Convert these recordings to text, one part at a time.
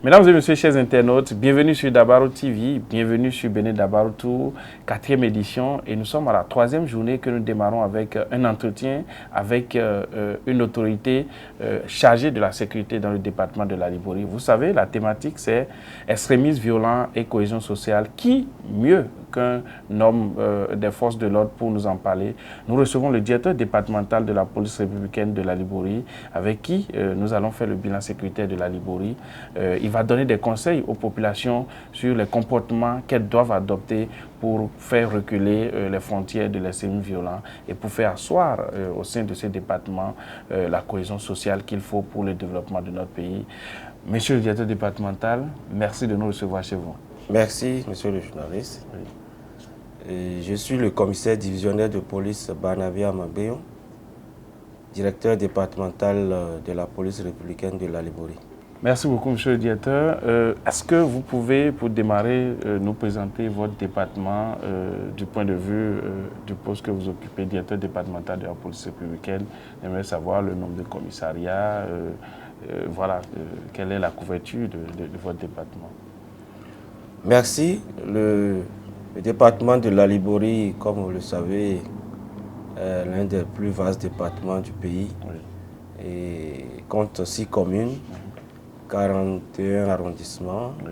Mesdames et messieurs, chers internautes, bienvenue sur Dabarou TV, bienvenue sur Bénin Dabarou Tour, 4e édition. Et nous sommes à la 3e journée que nous démarrons avec un entretien avec une autorité chargée de la sécurité dans le département de la Liborie. Vous savez, la thématique c'est extrémisme violent et cohésion sociale. Qui mieux qu'un homme des forces de l'ordre pour nous en parler? Nous recevons le directeur départemental de la police républicaine de la Liborie, avec qui nous allons faire le bilan sécuritaire de la Liborie. Il va donner des conseils aux populations sur les comportements qu'elles doivent adopter pour faire reculer les frontières de l'extrémisme violent et pour faire asseoir au sein de ces départements la cohésion sociale qu'il faut pour le développement de notre pays. Monsieur le directeur départemental, merci de nous recevoir chez vous. Merci, monsieur le journaliste. Oui. Je suis le commissaire divisionnaire de police Barnabé Amagbeyon, directeur départemental de la police républicaine de la Liborie. Merci beaucoup, monsieur le directeur. Est-ce que vous pouvez, pour démarrer, nous présenter votre département du point de vue du poste que vous occupez, directeur départemental de la police républicaine? J'aimerais savoir le nombre de commissariats, voilà, quelle est la couverture de votre département? Merci. Le département de la Liborie, comme vous le savez, est l'un des plus vastes départements du pays. Oui. Et compte 6 communes. 41 arrondissements. Oui.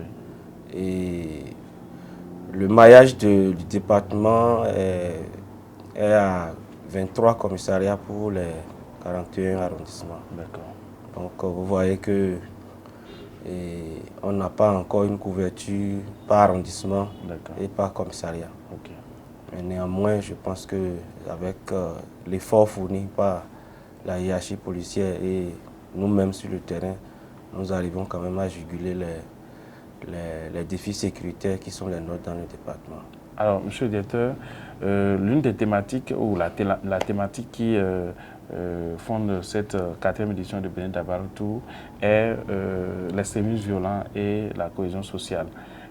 Et le maillage du département est à 23 commissariats pour les 41 arrondissements. D'accord. Donc vous voyez que on n'a pas encore une couverture par arrondissement et par commissariat. Okay. Mais néanmoins, je pense qu'avec l'effort fourni par la hiérarchie policière et nous-mêmes sur le terrain, nous arrivons quand même à juguler les défis sécuritaires qui sont les nôtres dans le département. Alors, monsieur le directeur, l'une des thématiques, ou la thématique qui fonde cette 4e édition de Bénin Dabarou Tour est l'extrémisme violent et la cohésion sociale.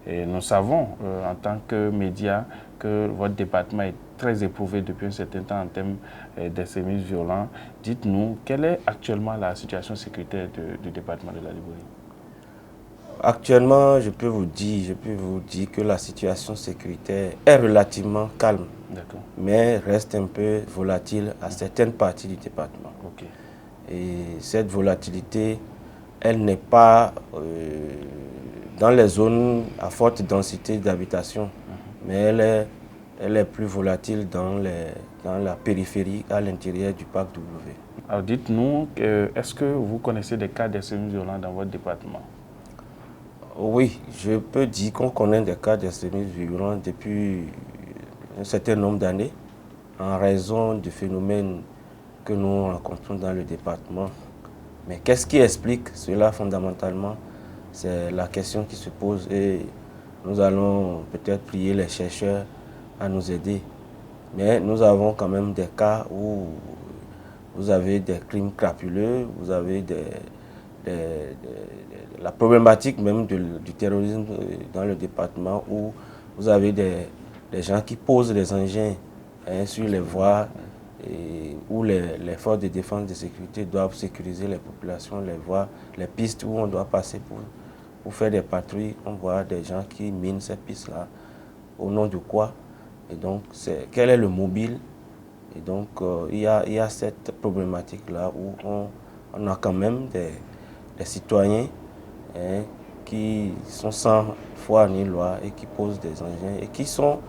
Et nous savons, en tant que médias, que votre département est très éprouvé depuis un certain temps en termes d'extrémisme violent. Dites-nous, quelle est actuellement la situation sécuritaire du département de la Liborie? Actuellement, je peux vous dire que la situation sécuritaire est relativement calme, mais reste un peu volatile à certaines parties du département. Okay. Et cette volatilité, elle n'est pas dans les zones à forte densité d'habitation, mais elle est plus volatile dans la périphérie, à l'intérieur du parc W. Alors dites-nous, est-ce que vous connaissez des cas d'extrémisme violent dans votre département? Oui, je peux dire qu'on connaît des cas d'extrémisme violent depuis un certain nombre d'années, en raison du phénomène que nous rencontrons dans le département. Mais qu'est-ce qui explique cela fondamentalement? C'est la question qui se pose et nous allons peut-être prier les chercheurs à nous aider. Mais nous avons quand même des cas où vous avez des crimes crapuleux, vous avez la problématique même du terrorisme dans le département où vous avez des gens qui posent des engins sur les voies et où les forces de défense et de sécurité doivent sécuriser les populations, les voies, les pistes où on doit passer pour faire des patrouilles. On voit des gens qui minent ces pistes-là. Au nom de quoi? Et donc, quel est le mobile? Et donc, il y a cette problématique-là où on a quand même des citoyens qui sont sans foi ni loi et qui posent des engins et qui sont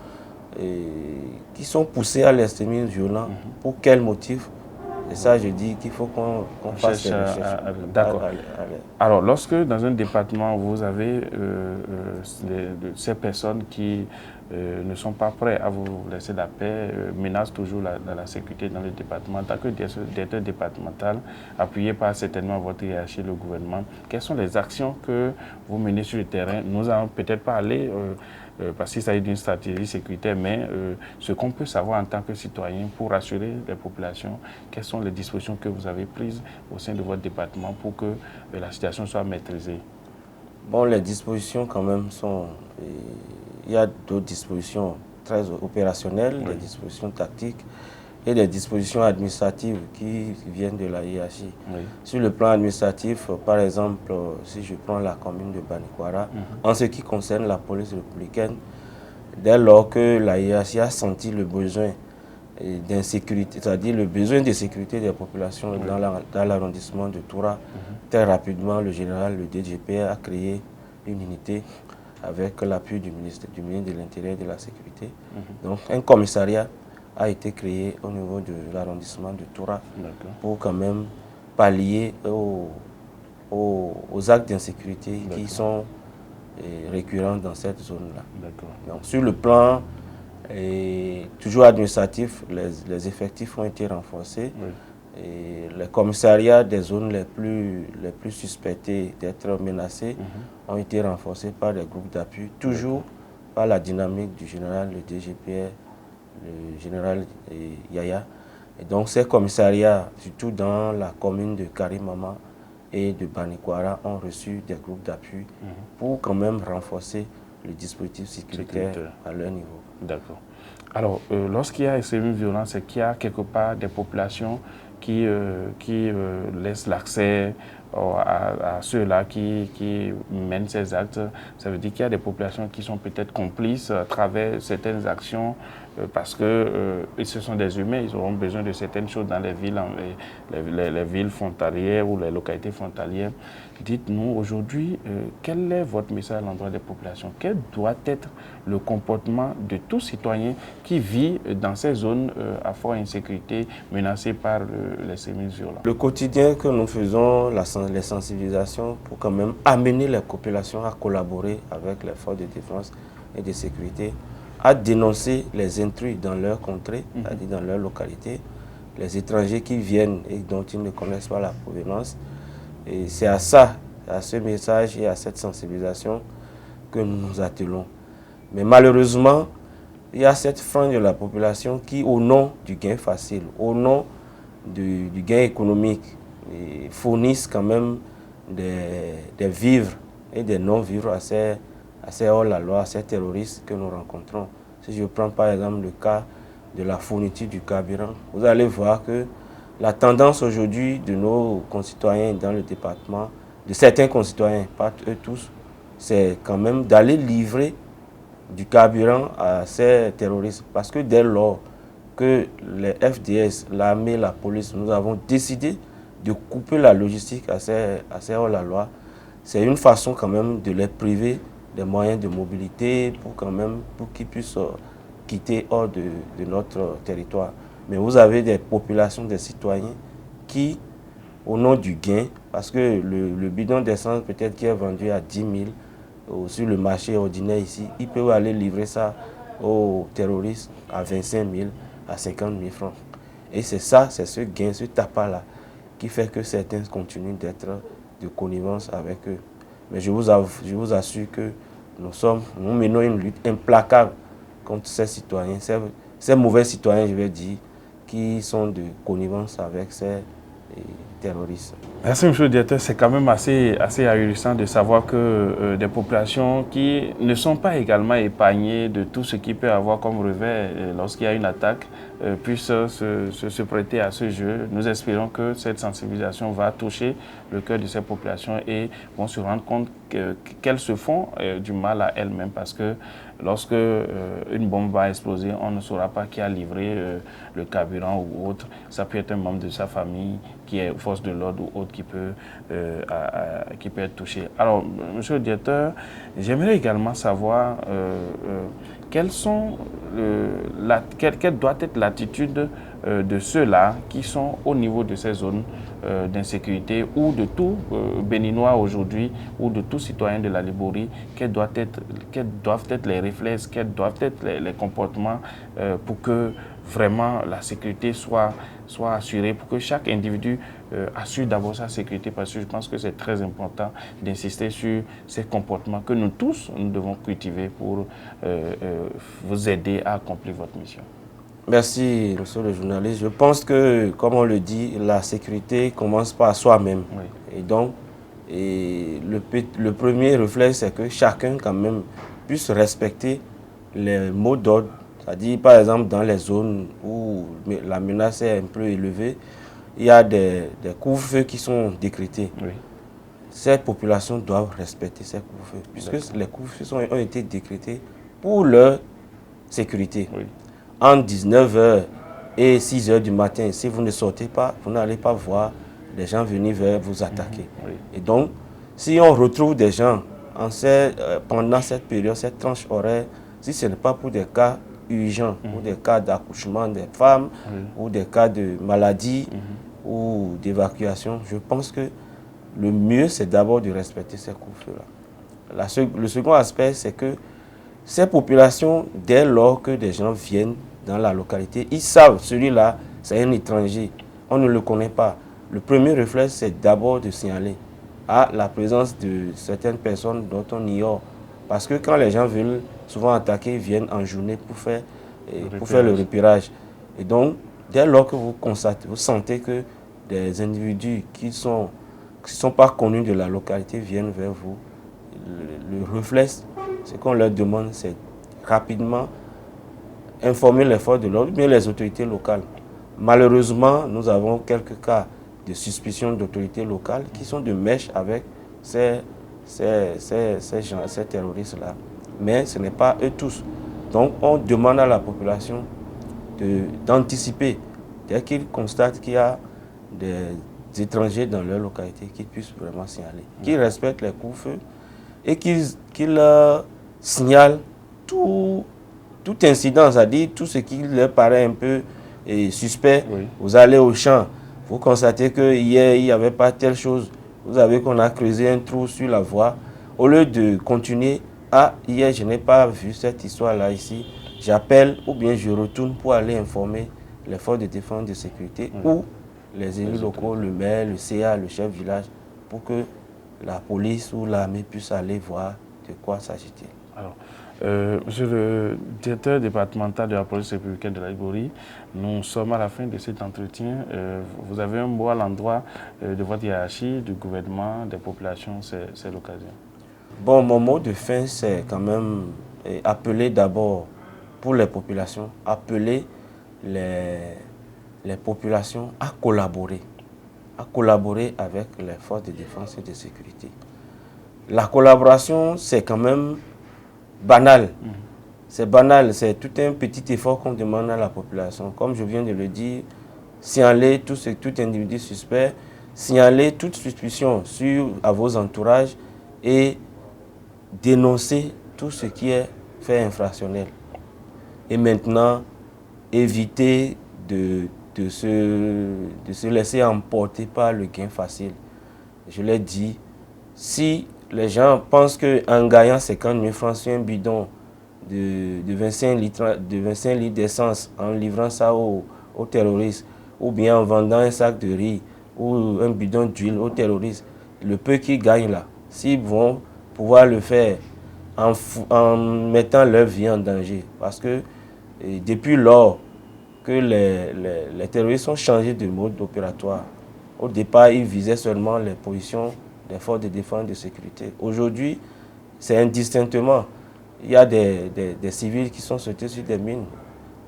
poussés à l'extrémisme violent. Pour quel motif? Et ça, je dis qu'il faut qu'on fasse des recherches. D'accord. Alors, lorsque dans un département, vous avez ces personnes qui ne sont pas prêtes à vous laisser la paix, menacent toujours la sécurité dans le département, en tant que directeur départemental, appuyé par certainement votre hiérarchie, le gouvernement, quelles sont les actions que vous menez sur le terrain? Nous allons peut-être pas aller parce qu'il s'agit d'une stratégie sécuritaire, mais ce qu'on peut savoir en tant que citoyen pour rassurer les populations, quelles sont les dispositions que vous avez prises au sein de votre département pour que la situation soit maîtrisée? Bon, les dispositions quand même sont... Il y a d'autres dispositions très opérationnelles, des dispositions tactiques. et des dispositions administratives qui viennent de la hiérarchie. Oui. Sur le plan administratif, par exemple, si je prends la commune de Banikwara, en ce qui concerne la police républicaine, dès lors que la hiérarchie a senti le besoin d'insécurité, c'est-à-dire le besoin de sécurité des populations dans l'arrondissement de Toura, très rapidement, le général, le DGP a créé une unité avec l'appui du ministre de l'Intérieur et de la Sécurité. Donc, un commissariat a été créé au niveau de l'arrondissement de Toura pour quand même pallier aux actes d'insécurité qui sont récurrents dans cette zone-là. Donc, sur le plan toujours administratif, les effectifs ont été renforcés. Et les commissariats des zones les plus suspectées d'être menacées ont été renforcés par des groupes d'appui, toujours par la dynamique du général, le DGPR, le général Yaya. Et donc ces commissariats, surtout dans la commune de Karimama et de Banikwara, ont reçu des groupes d'appui pour quand même renforcer le dispositif sécuritaire à leur niveau. D'accord. Alors, lorsqu'il y a une violence, c'est qu'il y a quelque part des populations qui laissent l'accès à ceux-là qui mènent ces actes. Ça veut dire qu'il y a des populations qui sont peut-être complices à travers certaines actions parce que ce sont des humains, ils auront besoin de certaines choses dans les villes, les villes frontalières ou les localités frontalières. Dites-nous aujourd'hui, quel est votre message à l'endroit des populations? Quel doit être le comportement de tout citoyen qui vit dans ces zones à forte insécurité, menacées par les sévices violents? Le quotidien que nous faisons, les sensibilisations pour quand même amener les populations à collaborer avec les forces de défense et de sécurité, à dénoncer les intrus dans leur contrée, c'est-à-dire dans leur localité, les étrangers qui viennent et dont ils ne connaissent pas la provenance. Et c'est à ça, à ce message et à cette sensibilisation que nous nous attelons. Mais malheureusement, il y a cette frange de la population qui, au nom du gain facile, au nom du gain économique, fournissent quand même des vivres et des non-vivres à ces hors-la-loi, à ces terroristes que nous rencontrons. Si je prends par exemple le cas de la fourniture du carburant, vous allez voir que la tendance aujourd'hui de nos concitoyens dans le département, de certains concitoyens, pas eux tous, c'est quand même d'aller livrer du carburant à ces terroristes. Parce que dès lors que les FDS, l'armée, la police, nous avons décidé de couper la logistique à ces hors-la-loi, c'est une façon quand même de les priver des moyens de mobilité pour qu'ils puissent quitter hors de notre territoire. Mais vous avez des populations, des citoyens qui, au nom du gain, parce que le bidon d'essence peut-être qui est vendu à 10 000 sur le marché ordinaire ici, ils peuvent aller livrer ça aux terroristes à 25 000, à 50 000 francs. Et c'est ça, c'est ce gain, ce tapas-là, qui fait que certains continuent d'être de connivence avec eux. Mais je vous assure que nous menons une lutte implacable contre ces citoyens, ces mauvais citoyens, je vais dire, qui sont de connivence avec ces terroristes. Merci, monsieur le directeur. C'est quand même assez ahurissant de savoir que des populations qui ne sont pas également épargnées de tout ce qui peut avoir comme revers lorsqu'il y a une attaque puissent se prêter à ce jeu. Nous espérons que cette sensibilisation va toucher le cœur de ces populations et vont se rendre compte qu'elles se font du mal à elles-mêmes parce que lorsque une bombe va exploser, on ne saura pas qui a livré le carburant ou autre. Ça peut être un membre de sa famille qui est force de l'ordre ou autre qui peut être touché. Alors, monsieur le directeur, j'aimerais également savoir quelle doit être l'attitude de ceux-là qui sont au niveau de ces zones d'insécurité ou de tout Béninois aujourd'hui ou de tout citoyen de la Liborie, quels doivent être les réflexes, quels doivent être les comportements pour que vraiment la sécurité soit assurée, pour que chaque individu assure d'abord sa sécurité, parce que je pense que c'est très important d'insister sur ces comportements que nous tous, nous devons cultiver pour vous aider à accomplir votre mission. Merci, monsieur le journaliste. Je pense que, comme on le dit, la sécurité commence par soi-même. Oui. Et donc, le premier réflexe, c'est que chacun, quand même, puisse respecter les mots d'ordre, C'est-à-dire, par exemple, dans les zones où la menace est un peu élevée, il y a des couvre-feux qui sont décrétés. Oui. Ces populations doivent respecter ces couvre-feux, puisque les couvre-feux ont été décrétés pour leur sécurité. Oui. En 19h et 6h du matin, si vous ne sortez pas, vous n'allez pas voir des gens venir vers vous attaquer. Oui. Et donc, si on retrouve des gens pendant cette période, cette tranche horaire, si ce n'est pas pour des cas urgents, ou des cas d'accouchement des femmes, ou des cas de maladie, ou d'évacuation, je pense que le mieux, c'est d'abord de respecter ces couvre-feux-là. Le second aspect, c'est que ces populations, dès lors que des gens viennent dans la localité, ils savent, celui-là, c'est un étranger, on ne le connaît pas. Le premier réflexe, c'est d'abord de signaler à la présence de certaines personnes dont on ignore. Parce que quand les gens veulent souvent attaquer, ils viennent en journée pour faire le repérage. Et donc, dès lors que vous sentez que des individus qui ne sont pas connus de la localité viennent vers vous, le réflexe, ce qu'on leur demande, c'est rapidement informer les forces de l'ordre, mais les autorités locales. Malheureusement, nous avons quelques cas de suspicion d'autorités locales qui sont de mèche avec ces terroristes-là. Mais ce n'est pas eux tous. Donc, on demande à la population d'anticiper. Dès qu'ils constatent qu'il y a des étrangers dans leur localité, qu'ils puissent vraiment signaler. Qu'ils respectent les couvre-feux et qu'ils signalent tout incident, c'est-à-dire tout ce qui leur paraît un peu suspect. Oui. Vous allez au champ, vous constatez que hier, il n'y avait pas telle chose. Vous savez qu'on a creusé un trou sur la voie. Au lieu de continuer, hier, je n'ai pas vu cette histoire-là ici. J'appelle ou bien je retourne pour aller informer les forces de défense et de sécurité ou les élus locaux, le maire, le CA, le chef de village, pour que la police ou l'armée puisse aller voir de quoi s'agit-il. Alors, monsieur le directeur départemental de la police républicaine de la Liborie, nous sommes à la fin de cet entretien. Vous avez un mot à l'endroit de votre hiérarchie, du gouvernement, des populations, c'est l'occasion. Bon, mon mot de fin, c'est quand même appeler d'abord pour les populations, appeler les populations à collaborer avec les forces de défense et de sécurité. La collaboration, c'est quand même banal. C'est banal, c'est tout un petit effort qu'on demande à la population. Comme je viens de le dire, signaler tout individu suspect, signaler toute suspicion à vos entourages et dénoncer tout ce qui est fait infractionnel. Et maintenant, éviter de se laisser emporter par le gain facile. Je l'ai dit, si les gens pensent qu'en gagnant 50 000 francs sur un bidon de 25 litres d'essence, en livrant ça aux terroristes, ou bien en vendant un sac de riz ou un bidon d'huile aux terroristes, le peu qu'ils gagnent là, s'ils vont pouvoir le faire en mettant leur vie en danger. Parce que depuis lors que les terroristes ont changé de mode opératoire, au départ, ils visaient seulement les positions des forces de défense et de sécurité. Aujourd'hui, c'est indistinctement. Il y a des civils qui sont sautés sur des mines.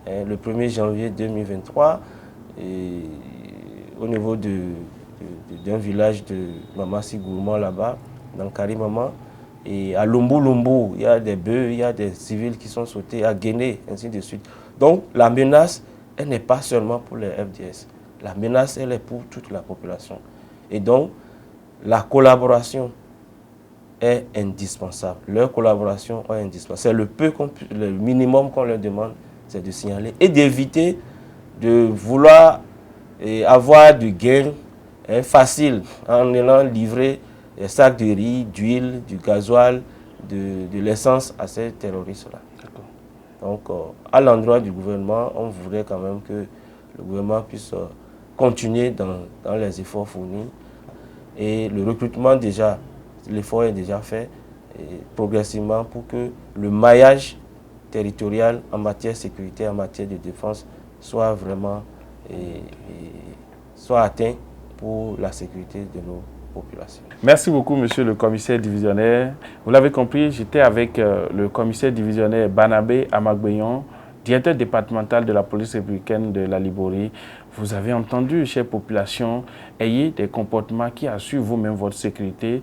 Le 1er janvier 2023, au niveau d'un village de Mamassi Gourmand là-bas, dans Karimama, et à Lumbu, il y a des bœufs, il y a des civils qui sont sautés, à Guéné, ainsi de suite. Donc la menace, elle n'est pas seulement pour les FDS. La menace, elle est pour toute la population. Et donc, la collaboration est indispensable. Leur collaboration est indispensable. C'est le minimum qu'on leur demande, c'est de signaler et d'éviter de vouloir avoir du gain facile en allant livrer des sacs de riz, d'huile, du gasoil, de l'essence à ces terroristes-là. Donc, à l'endroit du gouvernement, on voudrait quand même que le gouvernement puisse continuer dans les efforts fournis. Et le recrutement, déjà, l'effort est déjà fait progressivement pour que le maillage territorial en matière de sécurité, en matière de défense, soit vraiment soit atteint pour la sécurité de nos populations. Merci beaucoup, monsieur le commissaire divisionnaire. Vous l'avez compris, j'étais avec le commissaire divisionnaire Banabé Amagbeyon directeur départemental de la police républicaine de la Liborie. Vous avez entendu, chère population, ayez des comportements qui assurent vous-même votre sécurité.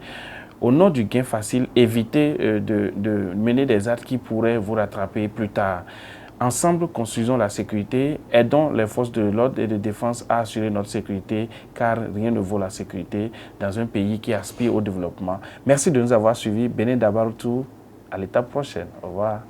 Au nom du gain facile, évitez de mener des actes qui pourraient vous rattraper plus tard. Ensemble, construisons la sécurité, aidons les forces de l'ordre et de défense à assurer notre sécurité, car rien ne vaut la sécurité dans un pays qui aspire au développement. Merci de nous avoir suivis. Bénin Dabaroutou, à l'étape prochaine. Au revoir.